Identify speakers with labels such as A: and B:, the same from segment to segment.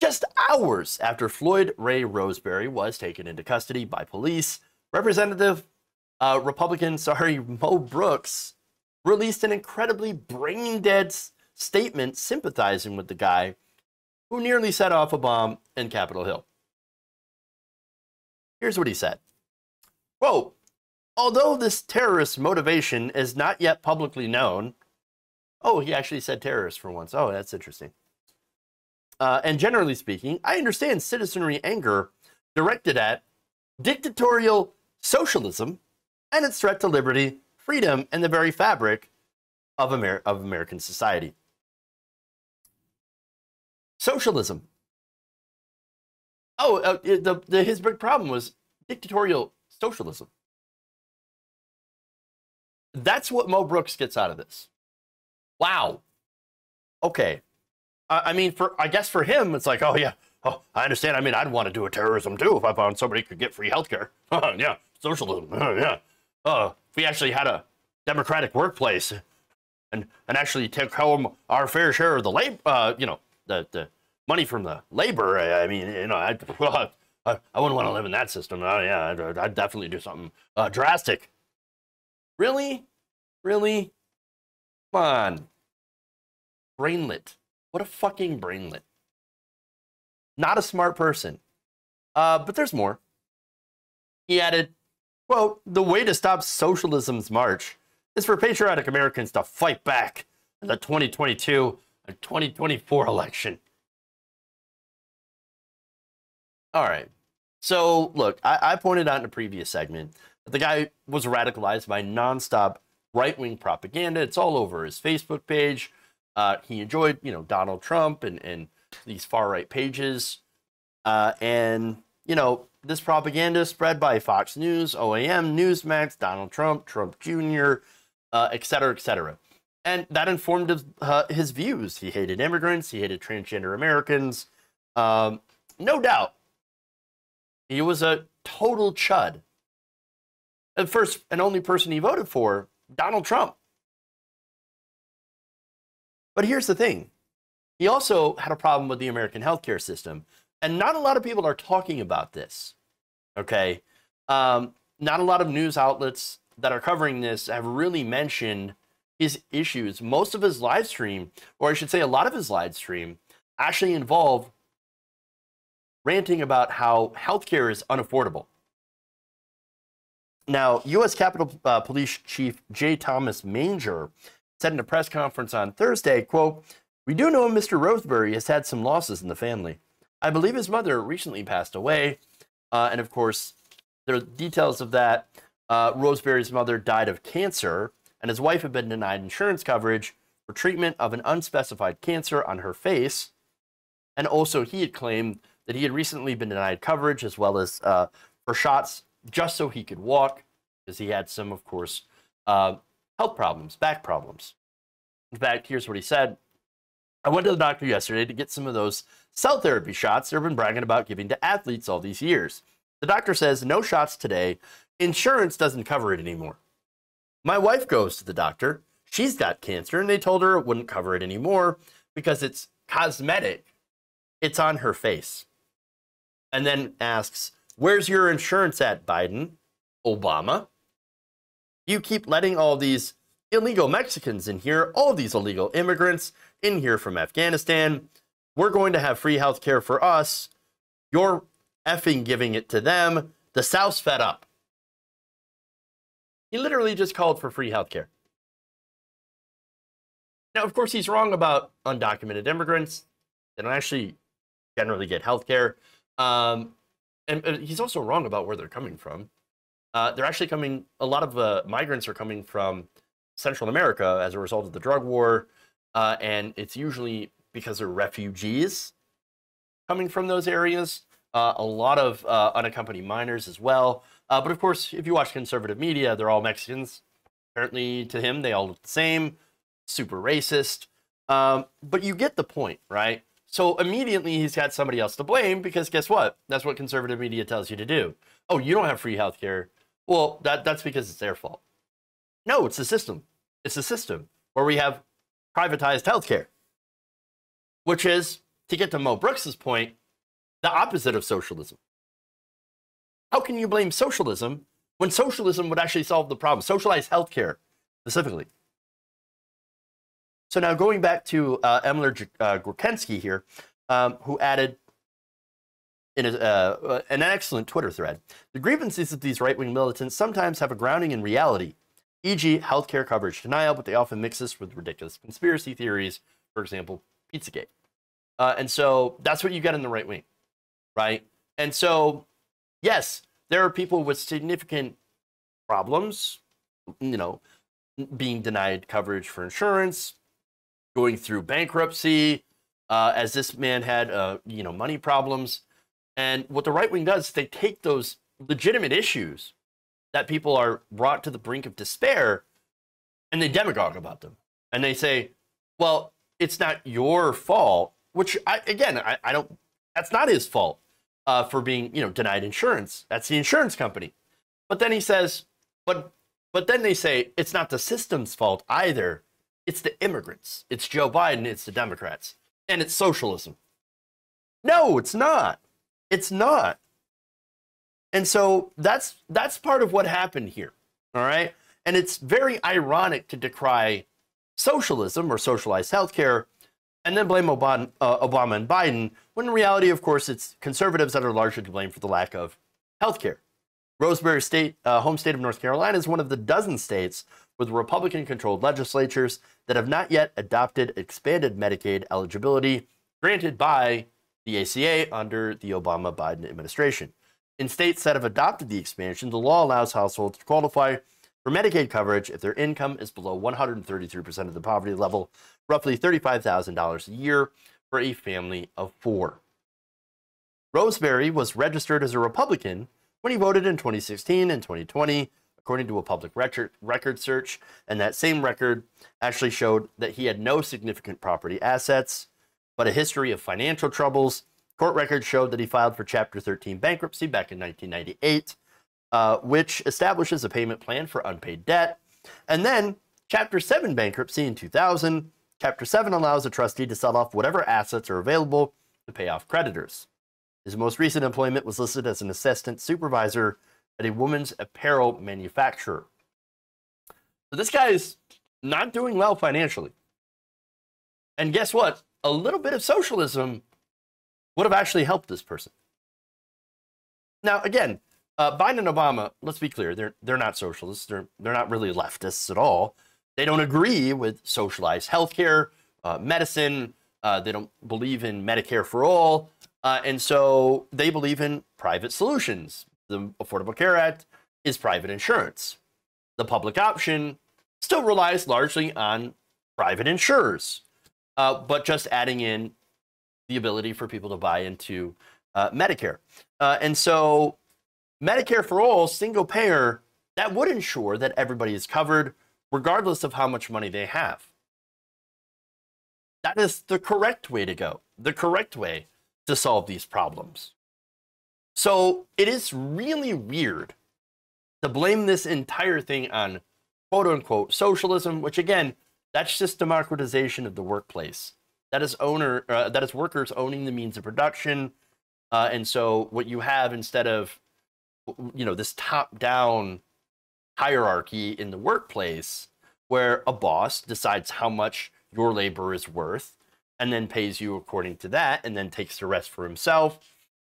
A: Just hours after Floyd Ray Roseberry was taken into custody by police, Republican Mo Brooks released an incredibly brain-dead statement sympathizing with the guy who nearly set off a bomb in Capitol Hill. Here's what he said. Quote, although this terrorist motivation is not yet publicly known. Oh, he actually said terrorist for once. Oh, that's interesting. And generally speaking, I understand citizenry anger directed at dictatorial socialism and its threat to liberty, freedom, and the very fabric of American society. Socialism. Oh, his big problem was dictatorial socialism. That's what Mo Brooks gets out of this. Wow. Okay. I mean, I guess for him, it's like, oh, yeah. Oh, I understand. I mean, I'd want to do a terrorism, too, if I found somebody could get free healthcare. Yeah, socialism. Yeah. If we actually had a democratic workplace and actually took home our fair share of the labor, the money from the labor, I mean, I wouldn't want to live in that system. Yeah, I'd definitely do something drastic. Really? Really? Come on. Brainlet. What a fucking brainlet. Not a smart person. But there's more. He added, quote, the way to stop socialism's march is for patriotic Americans to fight back in the 2022 and 2024 election. All right. So, look, I pointed out in a previous segment that the guy was radicalized by nonstop right-wing propaganda. It's all over his Facebook page. He enjoyed, Donald Trump and these far-right pages. And, this propaganda spread by Fox News, OAM, Newsmax, Donald Trump, Trump Jr., et cetera, et cetera. And that informed his views. He hated immigrants. He hated transgender Americans. No doubt. He was a total chud. The first and only person he voted for, Donald Trump. But here's the thing. He also had a problem with the American healthcare system. And not a lot of people are talking about this. Okay? Not a lot of news outlets that are covering this have really mentioned his issues. Most of his live stream, or I should say a lot of his live stream, actually involve ranting about how healthcare is unaffordable. Now, U.S. Capitol Police Chief J. Thomas Manger said in a press conference on Thursday, quote, we do know Mr. Roseberry has had some losses in the family. I believe his mother recently passed away. And of course, there are details of that. Roseberry's mother died of cancer, and his wife had been denied insurance coverage for treatment of an unspecified cancer on her face. And also, he had claimed that he had recently been denied coverage as well as for shots just so he could walk, because he had some, of course, health problems, back problems. In fact, here's what he said. I went to the doctor yesterday to get some of those cell therapy shots they've been bragging about giving to athletes all these years. The doctor says no shots today. Insurance doesn't cover it anymore. My wife goes to the doctor. She's got cancer, and they told her it wouldn't cover it anymore because it's cosmetic. It's on her face. And then asks, where's your insurance at, Biden? Obama? You keep letting all these illegal Mexicans in here, all these illegal immigrants in here from Afghanistan. We're going to have free health care for us. You're effing giving it to them. The South's fed up. He literally just called for free health care. Now, of course, he's wrong about undocumented immigrants. They don't actually generally get health care. And he's also wrong about where they're coming from. They're actually coming, a lot of migrants are coming from Central America as a result of the drug war. And it's usually because they're refugees coming from those areas. A lot of unaccompanied minors as well. But of course, if you watch conservative media, they're all Mexicans. Apparently, to him, they all look the same. Super racist. But you get the point, right? So immediately he's got somebody else to blame because guess what? That's what conservative media tells you to do. Oh, you don't have free healthcare. Well, that's because it's their fault. No, it's the system. It's the system where we have privatized healthcare, which is to get to Mo Brooks's point, the opposite of socialism. How can you blame socialism when socialism would actually solve the problem? Socialized healthcare, specifically. So now going back to Emler Gorkensky here, who added in an excellent Twitter thread, the grievances of these right-wing militants sometimes have a grounding in reality, e.g. healthcare coverage denial, but they often mix this with ridiculous conspiracy theories, for example, Pizzagate. And so that's what you get in the right wing, right? And so, yes, there are people with significant problems, you know, being denied coverage for insurance, going through bankruptcy, as this man had, you know, money problems. And what the right wing does, they take those legitimate issues that people are brought to the brink of despair, and they demagogue about them. And they say, well, it's not your fault, which, I don't, that's not his fault for being, you know, denied insurance. That's the insurance company. But then he says, but then they say, it's not the system's fault either. It's the immigrants. It's Joe Biden. It's the Democrats. And it's socialism. No, it's not. It's not. And so that's part of what happened here. All right. And it's very ironic to decry socialism or socialized healthcare and then blame Obama and Biden, when in reality, of course, it's conservatives that are largely to blame for the lack of healthcare. Roseberry's home state of North Carolina is one of the dozen states with Republican-controlled legislatures that have not yet adopted expanded Medicaid eligibility granted by the ACA under the Obama-Biden administration. In states that have adopted the expansion, the law allows households to qualify for Medicaid coverage if their income is below 133% of the poverty level, roughly $35,000 a year for a family of 4. Roseberry was registered as a Republican when he voted in 2016 and 2020, according to a public record search, and that same record actually showed that he had no significant property assets, but a history of financial troubles. Court records showed that he filed for Chapter 13 bankruptcy back in 1998, which establishes a payment plan for unpaid debt, and then Chapter 7 bankruptcy in 2000. Chapter 7 allows a trustee to sell off whatever assets are available to pay off creditors. His most recent employment was listed as an assistant supervisor at a women's apparel manufacturer. So this guy is not doing well financially. And guess what? A little bit of socialism would have actually helped this person. Now, again, Biden and Obama, let's be clear, they're not socialists. They're not really leftists at all. They don't agree with socialized healthcare, medicine. They don't believe in Medicare for all. And so they believe in private solutions. The Affordable Care Act is private insurance. The public option still relies largely on private insurers, but just adding in the ability for people to buy into Medicare. And so Medicare for all, single payer, that would ensure that everybody is covered regardless of how much money they have. That is the correct way to go, the correct way to solve these problems. So it is really weird to blame this entire thing on quote unquote socialism, which again, that's just democratization of the workplace. That is workers owning the means of production. And so what you have instead of, you know, this top-down hierarchy in the workplace where a boss decides how much your labor is worth and then pays you according to that and then takes the rest for himself,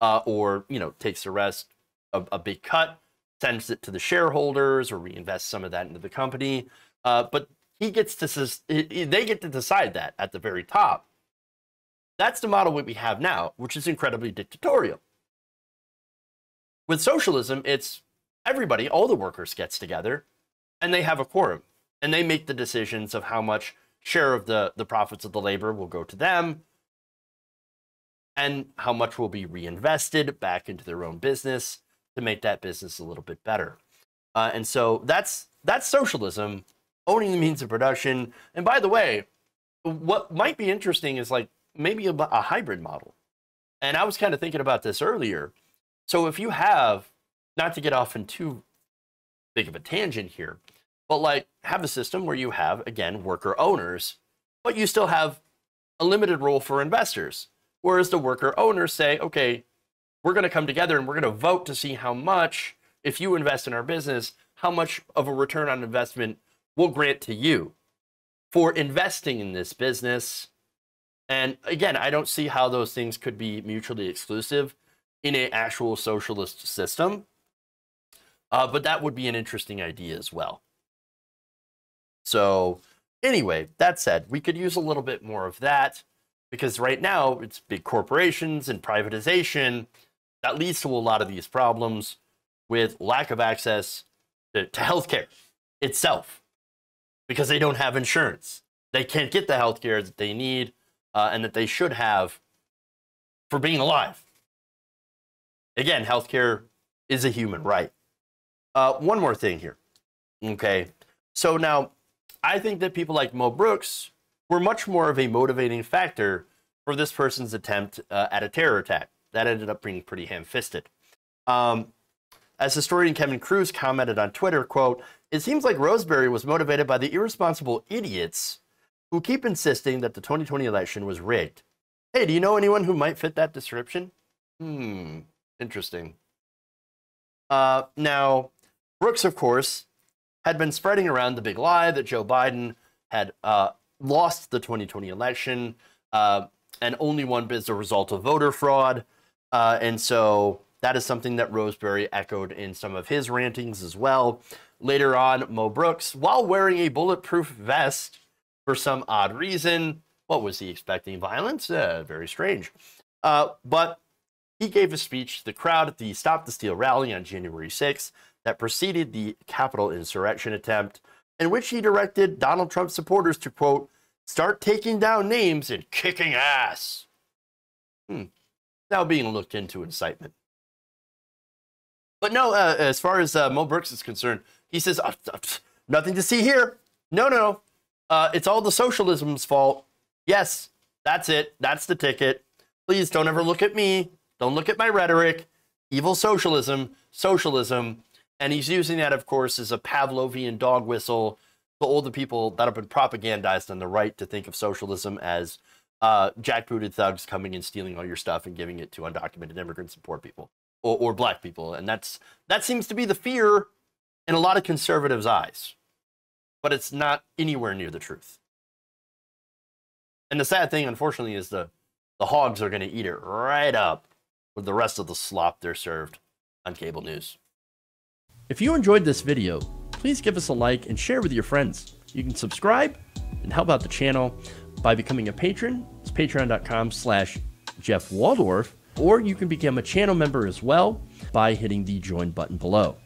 A: or, you know, takes the rest of a big cut, sends it to the shareholders or reinvests some of that into the company. But they get to decide that at the very top. That's the model that we have now, which is incredibly dictatorial. With socialism, it's everybody, all the workers gets together and they have a quorum and they make the decisions of how much share of the profits of the labor will go to them and how much will be reinvested back into their own business to make that business a little bit better. And so that's socialism, owning the means of production. And by the way, what might be interesting is like maybe a hybrid model. And I was kind of thinking about this earlier. So if you have, not to get off in too big of a tangent here, but like have a system where you have, again, worker owners, but you still have a limited role for investors, Whereas the worker owners say, okay, we're going to come together and we're going to vote to see how much, if you invest in our business, how much of a return on investment we'll grant to you for investing in this business. And again, I don't see how those things could be mutually exclusive in an actual socialist system. But that would be an interesting idea as well. So anyway, that said, we could use a little bit more of that, because right now it's big corporations and privatization that leads to a lot of these problems with lack of access to healthcare itself, because they don't have insurance. They can't get the healthcare that they need and that they should have for being alive. Again, healthcare is a human right. One more thing here. Okay, so now I think that people like Mo Brooks were much more of a motivating factor for this person's attempt at a terror attack. That ended up being pretty ham-fisted. As historian Kevin Cruz commented on Twitter, quote, "It seems like Roseberry was motivated by the irresponsible idiots who keep insisting that the 2020 election was rigged." Hey, do you know anyone who might fit that description? Interesting. Now, Brooks, of course, had been spreading around the big lie that Joe Biden had lost the 2020 election and only won as a result of voter fraud. And so that is something that Roseberry echoed in some of his rantings as well. Later on, Mo Brooks, while wearing a bulletproof vest for some odd reason, what was he expecting? Violence? Very strange. But he gave a speech to the crowd at the Stop the Steal rally on January 6th that preceded the Capitol insurrection attempt, in which he directed Donald Trump supporters to, quote, "start taking down names and kicking ass." Now being looked into incitement. But no, as far as Mo Brooks is concerned, he says, nothing to see here. No. It's all the socialism's fault. Yes, that's it. That's the ticket. Please don't ever look at me. Don't look at my rhetoric. Evil socialism, socialism. And he's using that, of course, as a Pavlovian dog whistle to all the people that have been propagandized on the right to think of socialism as jackbooted thugs coming and stealing all your stuff and giving it to undocumented immigrants and poor people or black people. And that seems to be the fear in a lot of conservatives' eyes. But it's not anywhere near the truth. And the sad thing, unfortunately, is the hogs are going to eat it right up with the rest of the slop they're served on cable news. If you enjoyed this video, please give us a like and share with your friends. You can subscribe and help out the channel by becoming a patron. It's patreon.com/Jeff Waldorf, or you can become a channel member as well by hitting the join button below.